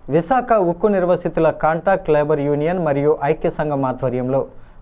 విశాఖ ఉక్కు నిర్వాసితుల contract labour union మరియు ఐక్య సంఘం ఆధ్వర్యంలో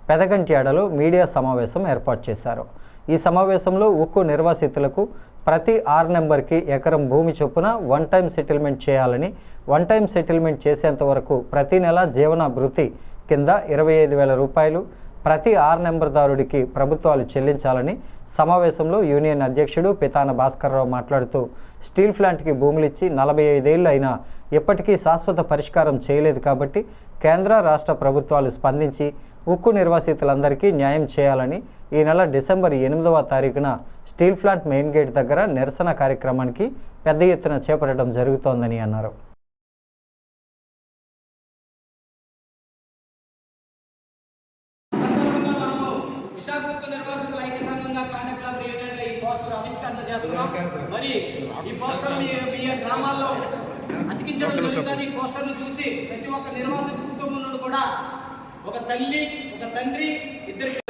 పెదగంట్యాడలో మీడియా సమావేశం ఏర్పాటు చేశారు. ఈ సమావేశంలో ఉక్కు నిర్వాసితులకు ప్రతి 6 నెంబర్కి ఎకరం భూమి చొప్పున వన్ టైం సెటిల్మెంట్ చేయాలని, వన్ టైం సెటిల్మెంట్ చేసేంత వరకు ప్రతి నెల జీవన భృతి కింద 25,000 రూపాయలు ప్రతి 6 నెంబర్దారుడికి ప్రభుత్వాలు చెల్లించాలని సమావేశంలో యూనియన్ అధ్యక్షుడు పితాన భాస్కర్రావు మాట్లాడుతూ, స్టీల్ ప్లాంట్కి భూములిచ్చి 45 ఏళ్ళు అయినా ఇప్పటికీ శాశ్వత పరిష్కారం చేయలేదు కాబట్టి కేంద్ర రాష్ట్ర ప్రభుత్వాలు స్పందించి ఉక్కు నిర్వాసితులందరికీ న్యాయం చేయాలని ఈ నెల డిసెంబర్ 8వ తారీఖున స్టీల్ ప్లాంట్ మెయిన్ గేట్ దగ్గర నిరసన కార్యక్రమానికి పెద్ద ఎత్తున చేపట్టడం జరుగుతోందని అన్నారు. విశాఖ ఉక్కు నిర్వాసితుల ఐక్య సంఘంగా కాంట్రాక్ట్ లేబర్ యూనియన్గా ఈ పోస్టర్ ఆవిష్కరణ చేస్తున్నాం. మరి ఈ పోస్టర్ మీ గ్రామాల్లో అతికించడం జరుగుతుంది. ఈ పోస్టర్ను చూసి ప్రతి ఒక్క నిర్వాసిత కుటుంబం నుండి కూడా ఒక తల్లి, ఒక తండ్రి, ఇద్దరికి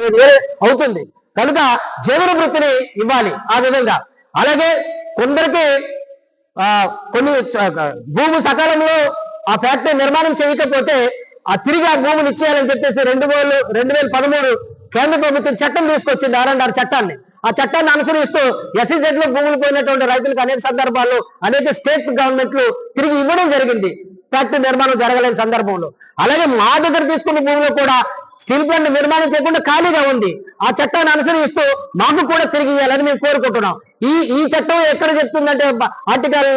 అవుతుంది కనుక జీవన వృత్తిని ఇవ్వాలి. ఆ విధంగా అలాగే కొందరికి కొన్ని భూమి సకాలంలో ఆ ఫ్యాక్టరీ నిర్మాణం చేయకపోతే ఆ తిరిగి ఆ భూములు ఇచ్చేయాలని చెప్పేసి 2013 కేంద్ర ప్రభుత్వం చట్టం తీసుకొచ్చింది, R&R చట్టాన్ని. ఆ చట్టాన్ని అనుసరిస్తూ SEZ లో భూములు పోయినటువంటి రైతులకు అనేక సందర్భాల్లో అనేక స్టేట్ గవర్నమెంట్లు తిరిగి ఇవ్వడం జరిగింది ఫ్యాక్టరీ నిర్మాణం జరగలేని సందర్భంలో. అలాగే మా దగ్గర తీసుకున్న భూమిలో కూడా స్టీల్ ప్లాంట్ నిర్మాణం చేయకుండా ఖాళీగా ఉంది. ఆ చట్టాన్ని అనుసరిస్తూ మాకు కూడా తిరిగి ఇవ్వాలని మేము కోరుకుంటున్నాం. ఈ చట్టం ఎక్కడ చెప్తుందంటే ఆర్టికల్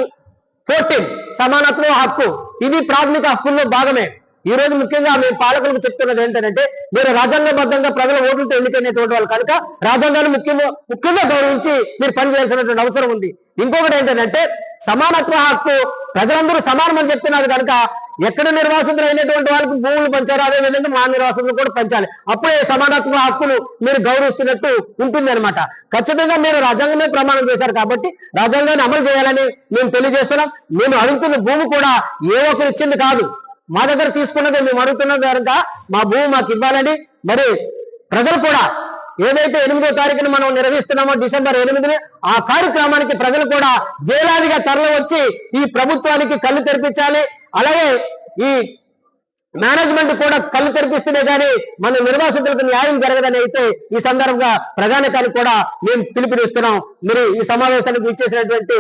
14 సమానత్వం హక్కు, ఇది ప్రాథమిక హక్కుల్లో భాగమే. ఈ రోజు ముఖ్యంగా మేము పాలకులకు చెప్తున్నది ఏంటంటే, మీరు రాజ్యాంగబద్ధంగా ప్రజల ఓట్లతో ఎన్నికైనటువంటి వాళ్ళు కనుక రాజ్యాంగాన్ని ముఖ్యంగా గౌరవించి మీరు పనిచేయాల్సినటువంటి అవసరం ఉంది. ఇంకొకటి ఏంటంటే, సమానత్వ హక్కు ప్రజలందరూ సమానమని చెప్తున్నారు కనుక ఎక్కడ నిర్వాసితులు అయినటువంటి వాళ్ళకి భూములు పంచారు, అదే విధంగా మా నిర్వాసితులు కూడా పంచాలి. అప్పుడే సమానత్వ హక్కులు మీరు గౌరవిస్తున్నట్టు ఉంటుంది అనమాట. ఖచ్చితంగా మీరు రాజ్యాంగమే ప్రమాణం చేశారు కాబట్టి రాజ్యాంగాన్ని అమలు చేయాలని మేము తెలియజేస్తున్నాం. మేము అడుగుతున్న భూమి కూడా ఏ ఒక్కరు ఇచ్చింది కాదు, మా దగ్గర తీసుకున్నది మేము అడుగుతున్నది కనుక మా భూమి మాకు ఇవ్వాలని, మరి ప్రజలు కూడా ఏదైతే 8వ తారీఖున మనం నిర్వహిస్తున్నామో డిసెంబర్ 8ని ఆ కార్యక్రమానికి ప్రజలు కూడా వేలాదిగా తరలి వచ్చి ఈ ప్రభుత్వానికి కళ్ళు తెరిపించాలి. అలాగే ఈ మేనేజ్మెంట్ కూడా కళ్ళు తెరిపిస్తేనే కానీ మన నిర్వాసితులకు న్యాయం జరగదని అయితే ఈ సందర్భంగా ప్రధానికానికి కూడా మేము పిలుపునిస్తున్నాం. మీరు ఈ సమావేశానికి ఇచ్చేసినటువంటి